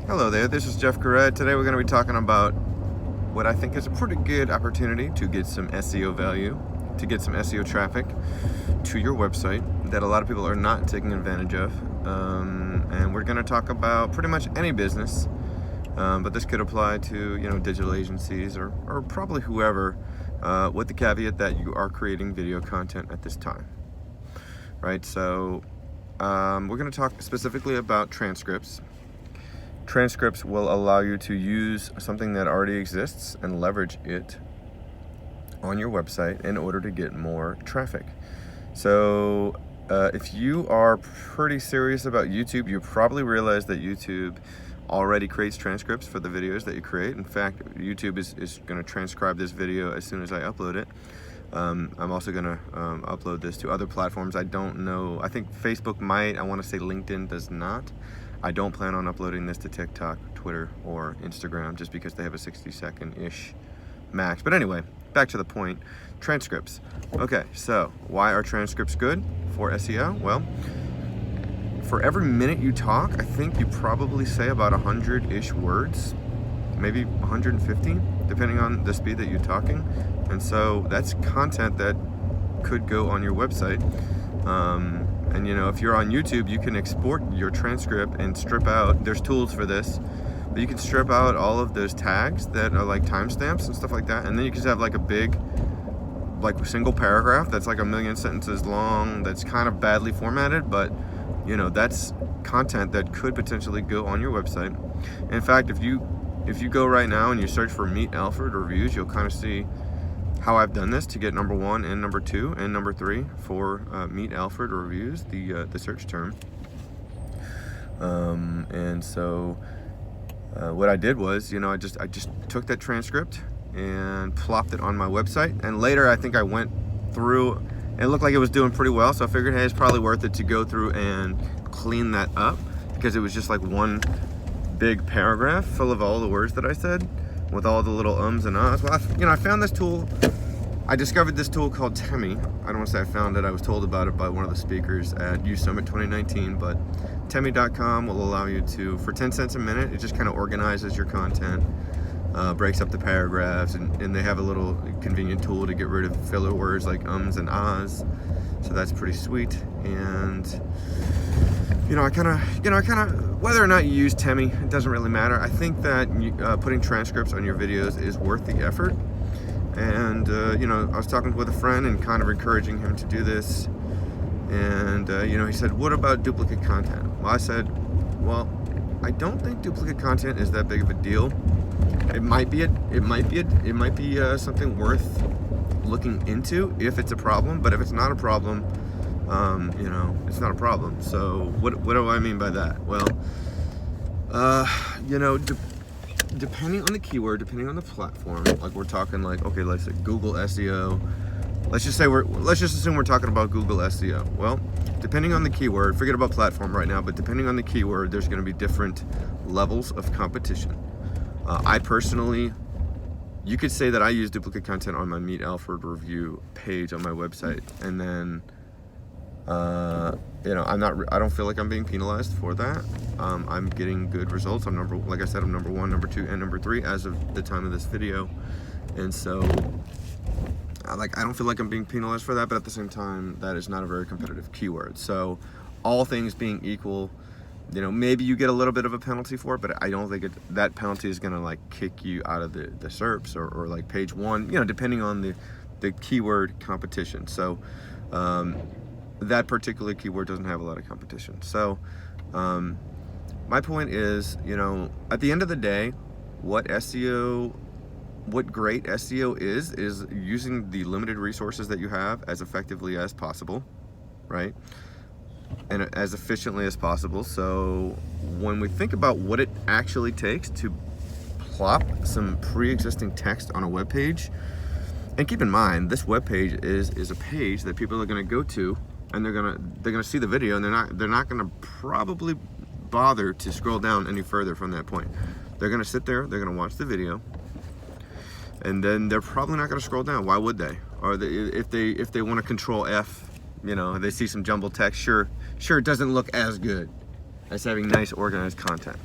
Hello there, this is Jeff Corrett. Today we're going to be talking about what I think is a pretty good opportunity to get some SEO value, to get some SEO traffic to your website that a lot of people are not taking advantage of. And we're going to talk about pretty much any business, but this could apply to digital agencies or probably whoever, with the caveat that you are creating video content at this time. Right, so we're going to talk specifically about transcripts. Transcripts will allow you to use something that already exists and leverage it on your website in order to get more traffic. So if you are pretty serious about YouTube, you probably realize that YouTube already creates transcripts for the videos that you create. In fact, YouTube is going to transcribe this video as soon as I upload it. I'm also going to upload this to other platforms. I don't know. I think Facebook might. I want to say LinkedIn does not. I don't plan on uploading this to TikTok, Twitter, or Instagram just because they have a 60-second-ish max. But anyway, back to the point. Transcripts. Okay, so why are transcripts good for SEO? Well, for every minute you talk, I think you probably say about 100-ish words, maybe 150, depending on the speed that you're talking. And so that's content that could go on your website. And if you're on YouTube, you can export your transcript and strip out, there's tools for this, but you can strip out all of those tags that are like timestamps and stuff like that. And then you can just have like a big, like single paragraph that's like 1,000,000 sentences long, that's kind of badly formatted, but that's content that could potentially go on your website. In fact, if you go right now and you search for Meet Alfred reviews, you'll kind of see how I've done this to get number 1 and number 2 and number 3 for Meet Alfred reviews, the search term. And so what I did was, I just took that transcript and plopped it on my website. And later, I think I went through, and it looked like it was doing pretty well. So I figured, hey, it's probably worth it to go through and clean that up, because it was just like one big paragraph full of all the words that I said, with all the little ums and ahs. Well, I found this tool. I discovered this tool called Temi. I don't want to say I found it. I was told about it by one of the speakers at U Summit 2019. But Temi.com will allow you to, for 10 cents a minute, it just kind of organizes your content, breaks up the paragraphs, and they have a little convenient tool to get rid of filler words like ums and ahs. So that's pretty sweet. And I kind of, whether or not you use Temi, it doesn't really matter. I think that putting transcripts on your videos is worth the effort. And, I was talking with a friend and kind of encouraging him to do this. And, he said, what about duplicate content? Well, I said, well, I don't think duplicate content is that big of a deal. It might be something worth looking into if it's a problem. But if it's not a problem, it's not a problem. So what do I mean by that? Well, depending on the keyword, depending on the platform, like we're talking like, okay, let's say Google SEO. Let's just assume we're talking about Google SEO. Well, depending on the keyword, forget about platform right now, but depending on the keyword, there's going to be different levels of competition. I personally, you could say that I use duplicate content on my Meet Alfred review page on my website, and then I don't feel like I'm being penalized for that. I'm getting good results. Like I said, I'm number 1, number 2, and number 3 as of the time of this video. And so, I don't feel like I'm being penalized for that, but at the same time, that is not a very competitive keyword. So, all things being equal, maybe you get a little bit of a penalty for it, but I don't think that penalty is going to kick you out of the SERPs or like page 1, depending on the keyword competition. So, that particular keyword doesn't have a lot of competition. So my point is, at the end of the day, what great SEO is using the limited resources that you have as effectively as possible, right? And as efficiently as possible. So when we think about what it actually takes to plop some pre-existing text on a web page, and keep in mind, this web page is a page that people are going to go to, and they're gonna see the video, and they're not gonna probably bother to scroll down any further from that point. They're gonna sit there, they're gonna watch the video, and then they're probably not gonna scroll down. Why would they? Or if they want to control F, they see some jumbled text. Sure, it doesn't look as good as having nice organized content.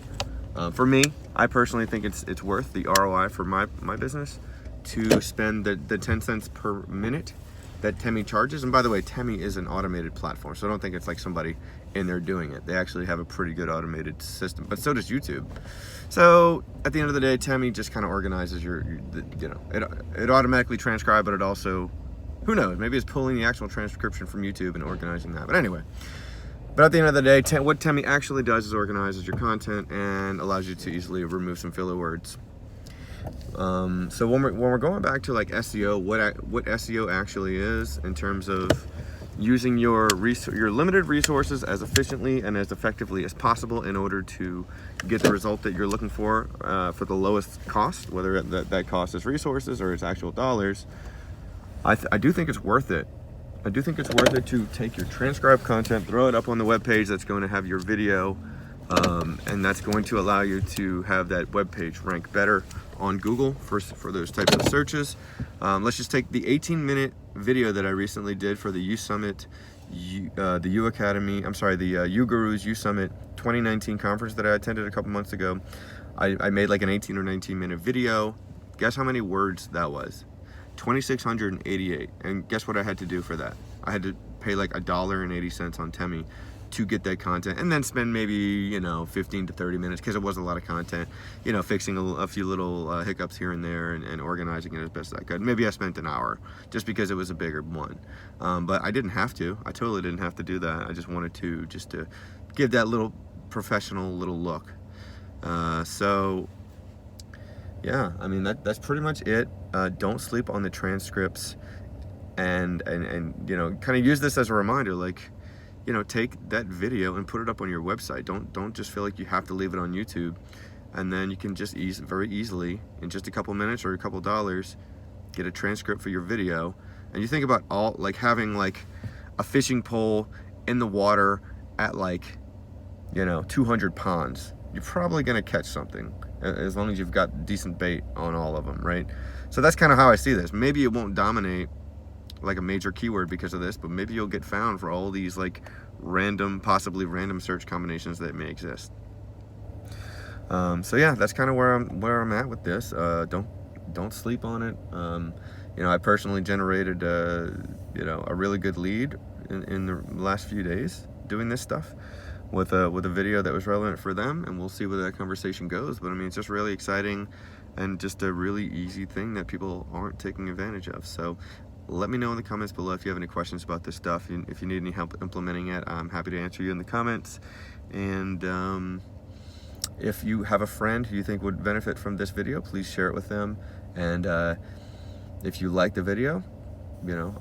For me, I personally think it's worth the ROI for my business to spend the 10 cents per minute that Temi charges. And by the way, Temi is an automated platform, so I don't think it's like somebody in there doing it. They actually have a pretty good automated system, but so does YouTube. So at the end of the day, Temi just kind of organizes it automatically transcribes, but it also, who knows, maybe it's pulling the actual transcription from YouTube and organizing that. But anyway, but at the end of the day, what Temi actually does is organizes your content and allows you to easily remove some filler words. So when we're going back to like SEO, what SEO actually is in terms of using your limited resources as efficiently and as effectively as possible in order to get the result that you're looking for the lowest cost, whether that cost is resources or it's actual dollars. I do think it's worth it. I do think it's worth it to take your transcribed content, throw it up on the web page that's going to have your video, and that's going to allow you to have that web page rank better on Google for those types of searches. Let's just take the 18-minute video that I recently did for the U Summit, the U Academy, the U Gurus U Summit 2019 conference that I attended a couple months ago. I made like an 18 or 19-minute video. Guess how many words that was? 2,688. And guess what I had to do for that? I had to pay like $1.80 on Temi to get that content, and then spend maybe 15 to 30 minutes, because it was a lot of content, fixing a few little hiccups here and there, and organizing it as best I could. Maybe I spent an hour just because it was a bigger one, but I didn't have to. I totally didn't have to do that. I just wanted to give that little professional little look. So yeah, I mean that's pretty much it. Don't sleep on the transcripts, and kind of use this as a reminder, like, take that video and put it up on your website. Don't just feel like you have to leave it on YouTube, and then you can just very easily, in just a couple minutes or a couple dollars, get a transcript for your video. And you think about having like a fishing pole in the water at 200 ponds. You're probably gonna catch something, as long as you've got decent bait on all of them, right? So that's kind of how I see this. Maybe it won't dominate like a major keyword because of this, but maybe you'll get found for all these like possibly random search combinations that may exist. So yeah, that's kind of where I'm at with this. Don't sleep on it. I personally generated a really good lead in the last few days doing this stuff with a video that was relevant for them, and we'll see where that conversation goes. But I mean, it's just really exciting and just a really easy thing that people aren't taking advantage of. So let me know in the comments below if you have any questions about this stuff. If you need any help implementing it, I'm happy to answer you in the comments. And if you have a friend who you think would benefit from this video, please share it with them. And if you like the video,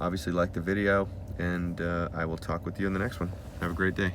obviously like the video, and I will talk with you in the next one. Have a great day.